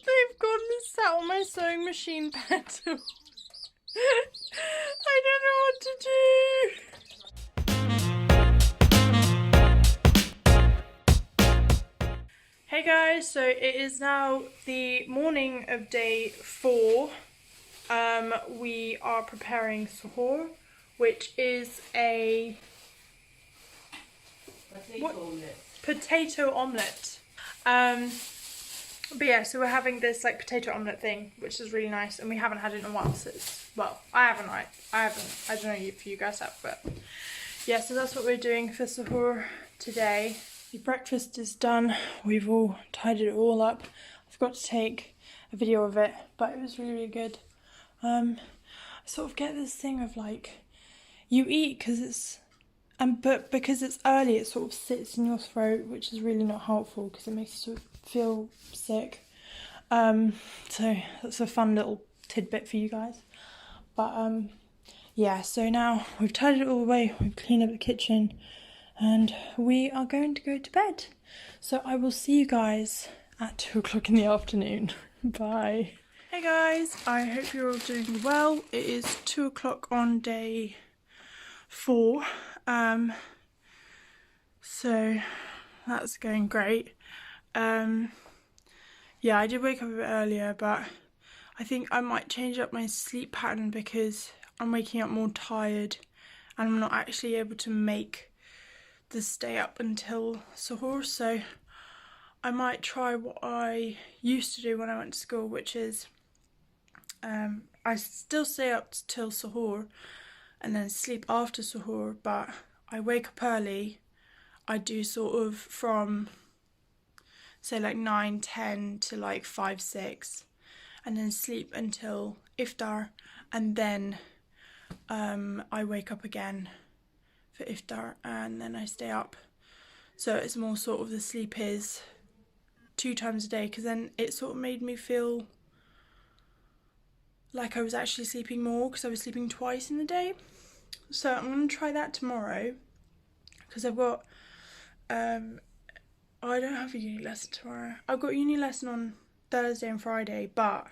They've gone and sat on my sewing machine pedal. I don't know what to do. Hey guys, so it is now the morning of day 4. We are preparing suhoor, which is a potato omelette. But yeah, so we're having this like potato omelette thing, which is really nice, and we haven't had it in a while. So it's, well, I haven't. I don't know if you guys have, but yeah. So that's what we're doing for suhoor today. The breakfast is done. We've all tidied it all up. I forgot to take a video of it, but it was really, really good. I sort of get this thing of like, you eat because it's, but because it's early, it sort of sits in your throat, which is really not helpful because it makes you sort of feel sick. So that's a fun little tidbit for you guys. But yeah, so now we've tidied it all away, we've cleaned up the kitchen, and we are going to go to bed. So I will see you guys at 2 o'clock in the afternoon. Bye. Hey guys, I hope you're all doing well. It is 2 o'clock on day 4. So that's going great. Yeah, I did wake up a bit earlier, but I think I might change up my sleep pattern because I'm waking up more tired and I'm not actually able to make the stay up until suhoor. So I might try what I used to do when I went to school, which is I still stay up till suhoor and then sleep after suhoor, but I wake up early. I do sort of from say like 9, 10 to like 5, 6, and then sleep until iftar, and then I wake up again for iftar and then I stay up. So it's more sort of the sleep is 2 times a day, because then it sort of made me feel like I was actually sleeping more because I was sleeping twice in the day. So I'm going to try that tomorrow because I've got I don't have a uni lesson tomorrow. I've got a uni lesson on Thursday and Friday, but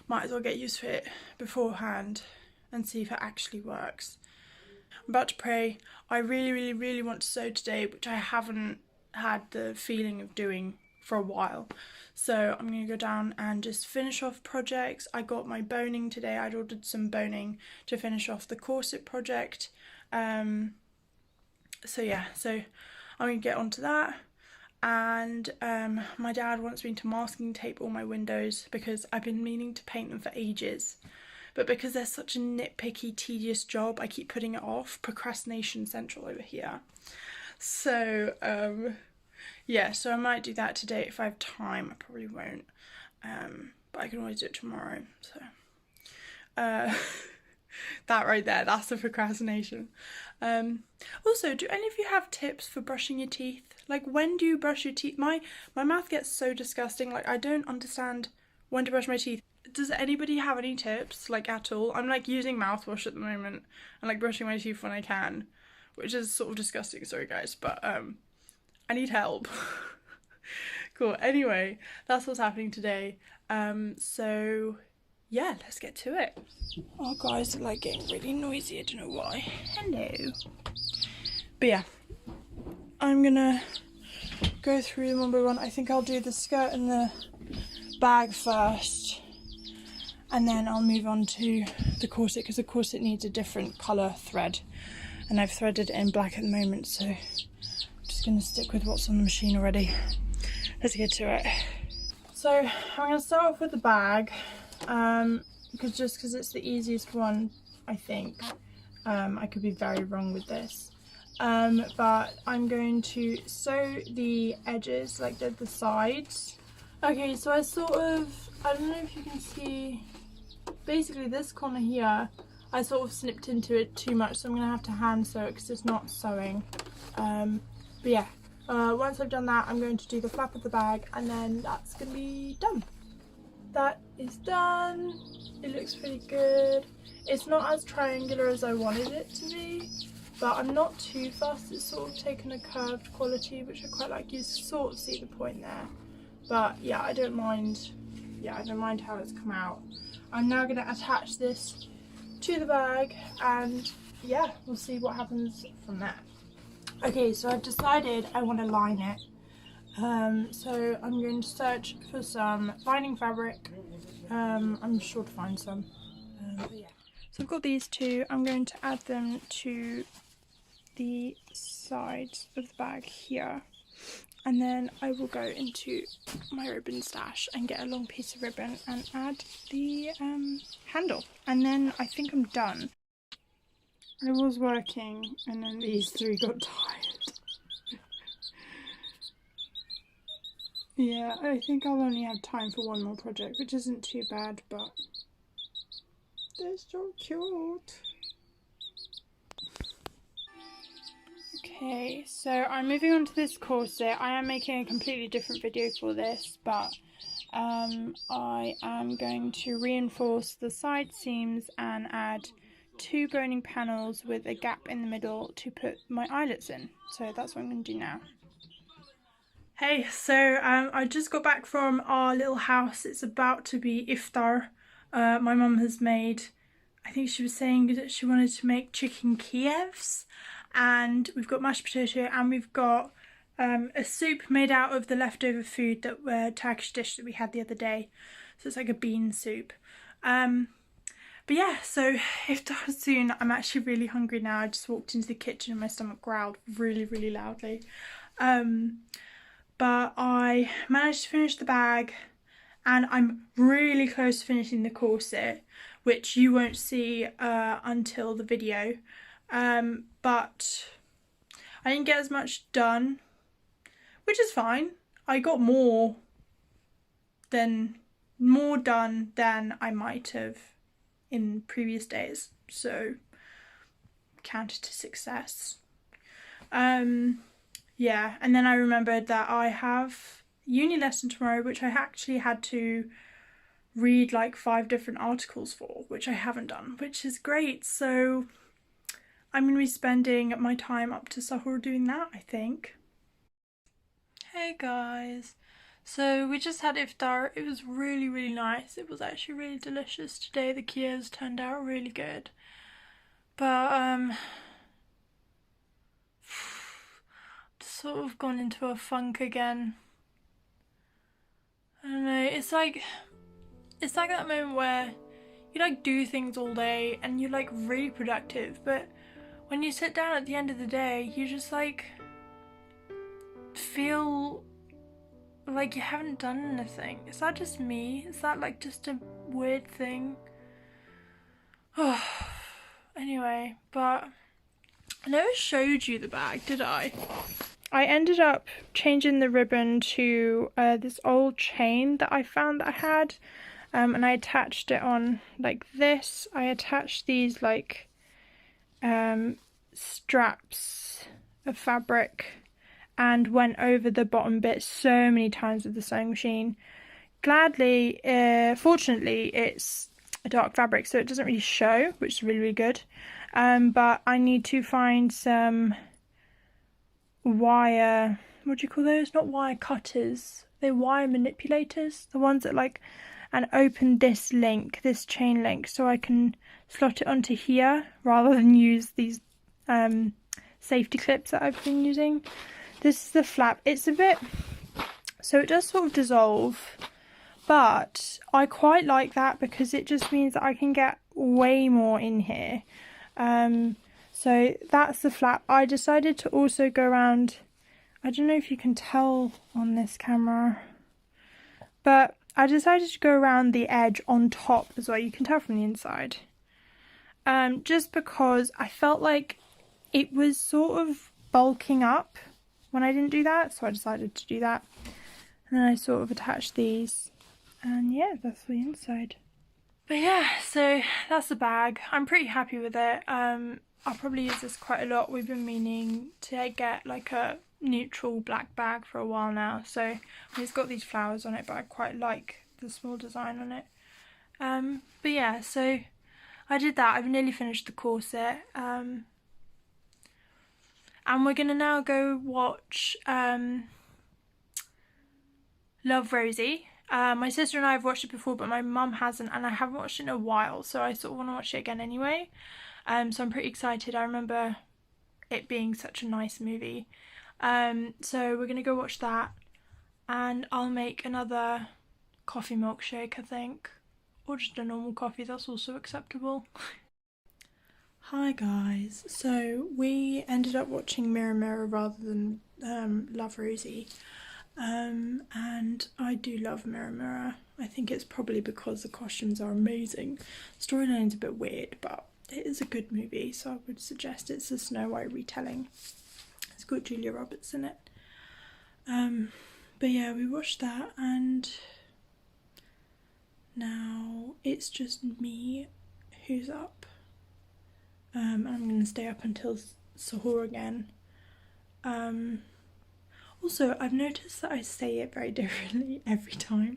might as well get used to it beforehand and see if it actually works. I'm about to pray. I really, really, really want to sew today, which I haven't had the feeling of doing for a while. So I'm going to go down and just finish off projects. I got my boning today. I'd ordered some boning to finish off the corset project. So yeah, so I'm going to get onto that. And my dad wants me to masking tape all my windows because I've been meaning to paint them for ages, but because they're such a nitpicky, tedious job, I keep putting it off. Procrastination central over here. So yeah, so I might do that today if I have time. I probably won't, but I can always do it tomorrow. So that right there, that's the procrastination. Also, do any of you have tips for brushing your teeth? Like, when do you brush your teeth? My mouth gets so disgusting. Like, I don't understand when to brush my teeth. Does anybody have any tips, like, at all? I'm like using mouthwash at the moment and like brushing my teeth when I can, which is sort of disgusting, sorry guys, but I need help. Cool. Anyway, that's what's happening today. So yeah, let's get to it. Oh guys, are like getting really noisy, I don't know why. Hello. But yeah, I'm gonna go through them one by one. I think I'll do the skirt and the bag first, and then I'll move on to the corset because the corset needs a different colour thread, and I've threaded it in black at the moment, so I'm just gonna stick with what's on the machine already. Let's get to it. So I'm gonna start off with the bag. Because it's the easiest one, I think. I could be very wrong with this, but I'm going to sew the edges, like the sides. Okay, so I don't know if you can see, basically this corner here, I sort of snipped into it too much, so I'm going to have to hand sew it because it's not sewing. But yeah, once I've done that, I'm going to do the flap of the bag, and then that's going to be done. That is done. It looks pretty good. It's not as triangular as I wanted it to be, but I'm not too fussed. It's sort of taken a curved quality, which I quite like. You sort of see the point there. But yeah, I don't mind yeah, I don't mind how it's come out. I'm now going to attach this to the bag, and yeah, we'll see what happens from there. Okay, so I've decided I want to line it. So I'm going to search for some lining fabric. I'm sure to find some. But yeah. So I've got these two. I'm going to add them to the sides of the bag here, and then I will go into my ribbon stash and get a long piece of ribbon and add the handle, and then I think I'm done. I was working and then these three got tired. Yeah, I think I'll only have time for one more project, which isn't too bad, but they're so cute. Okay, so I'm moving on to this corset. I am making a completely different video for this, but I am going to reinforce the side seams and add 2 boning panels with a gap in the middle to put my eyelets in. So that's what I'm going to do now. Hey, so I just got back from our little house. It's about to be iftar. My mum has made, I think she was saying that she wanted to make chicken Kievs, and we've got mashed potato, and we've got a soup made out of the leftover food, that Turkish dish that we had the other day. So it's like a bean soup. But yeah, so iftar soon. I'm actually really hungry now. I just walked into the kitchen and my stomach growled really, really loudly. But I managed to finish the bag, and I'm really close to finishing the corset, which you won't see until the video. But I didn't get as much done, which is fine. I got more done than I might have in previous days, so counted to success. Yeah, and then I remembered that I have uni lesson tomorrow, which I actually had to read like 5 different articles for, which I haven't done, which is great. So I'm going to be spending my time up to sahur doing that, I think. Hey guys, so we just had iftar. It was really, really nice. It was actually really delicious today. The Kievs turned out really good. But sort of gone into a funk again. I don't know, it's like that moment where you like do things all day and you're like really productive, but when you sit down at the end of the day, you just like feel like you haven't done anything. Is that just me? Is that like just a weird thing? Oh, anyway, but I never showed you the bag, did I? I ended up changing the ribbon to this old chain that I found that I had, and I attached it on like this. I attached these like straps of fabric and went over the bottom bit so many times with the sewing machine. Gladly, fortunately, it's a dark fabric, so it doesn't really show, which is really, really good. But I need to find some wire, what do you call those? Not wire cutters, they're wire manipulators, the ones that like, and open this link, this chain link, so I can slot it onto here rather than use these safety clips that I've been using. This is the flap. It's a bit, so it does sort of dissolve, but I quite like that because it just means that I can get way more in here. So that's the flap. I decided to also go around, I don't know if you can tell on this camera, but I decided to go around the edge on top as well. You can tell from the inside. Just because I felt like it was sort of bulking up when I didn't do that, so I decided to do that. And then I sort of attached these, and yeah, that's the inside. But yeah, so that's the bag. I'm pretty happy with it. I'll probably use this quite a lot. We've been meaning to get like a neutral black bag for a while now, so it's got these flowers on it, but I quite like the small design on it. But yeah, so I did that. I've nearly finished the corset, and we're gonna now go watch Love, Rosie. My sister and I have watched it before, but my mum hasn't, and I haven't watched it in a while, so I sort of want to watch it again anyway. So I'm pretty excited. I remember it being such a nice movie. So we're gonna go watch that, and I'll make another coffee milkshake, I think, or just a normal coffee. That's also acceptable. Hi guys. So we ended up watching Mirror Mirror rather than Love Rosie. And I do love Mirror Mirror. I think it's probably because the costumes are amazing. Storyline's a bit weird, but it is a good movie, so I would suggest it's a Snow White retelling. It's got Julia Roberts in it. But yeah, we watched that, and now it's just me who's up. I'm going to stay up until Sahur again. Also, I've noticed that I say it very differently every time.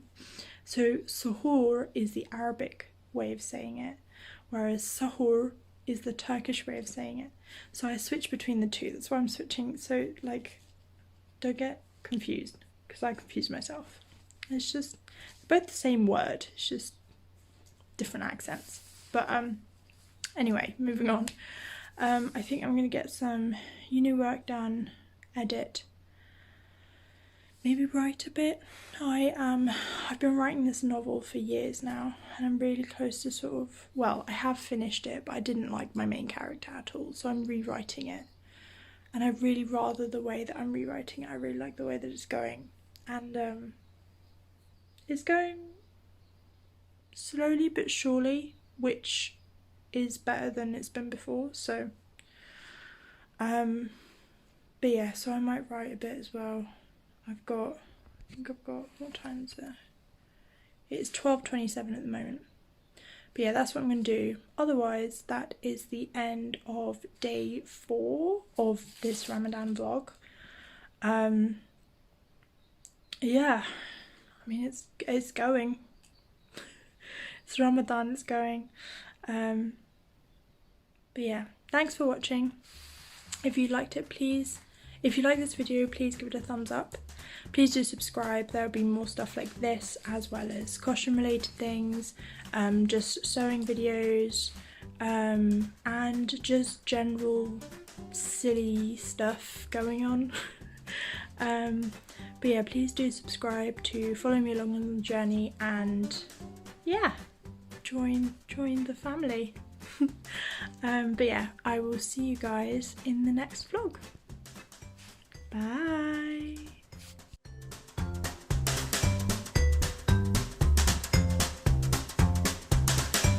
So Sahur is the Arabic way of saying it, whereas Sahur is the Turkish way of saying it. So I switch between the two. That's why I'm switching. So like, don't get confused, because I confuse myself. It's just both the same word. It's just different accents. But anyway, moving on. I think I'm gonna get some uni work done, edit, maybe write a bit. I've been writing this novel for years now, and I'm really close to sort of, well, I have finished it, but I didn't like my main character at all, so I'm rewriting it. And I really rather the way that I'm rewriting it. I really like the way that it's going. And it's going slowly but surely, which is better than it's been before, so but yeah, so I might write a bit as well. I think I've got, what time is it? It's 12:27 at the moment. But yeah, that's what I'm going to do. Otherwise, that is the end of day 4 of this Ramadan vlog. Yeah, I mean, it's going. It's Ramadan, it's going. But yeah, thanks for watching. If you liked it, if you like this video, please give it a thumbs up. Please do subscribe. There'll be more stuff like this, as well as costume related things, just sewing videos, and just general silly stuff going on. But yeah, please do subscribe to follow me along on the journey, and yeah, join the family. But yeah, I will see you guys in the next vlog. Bye.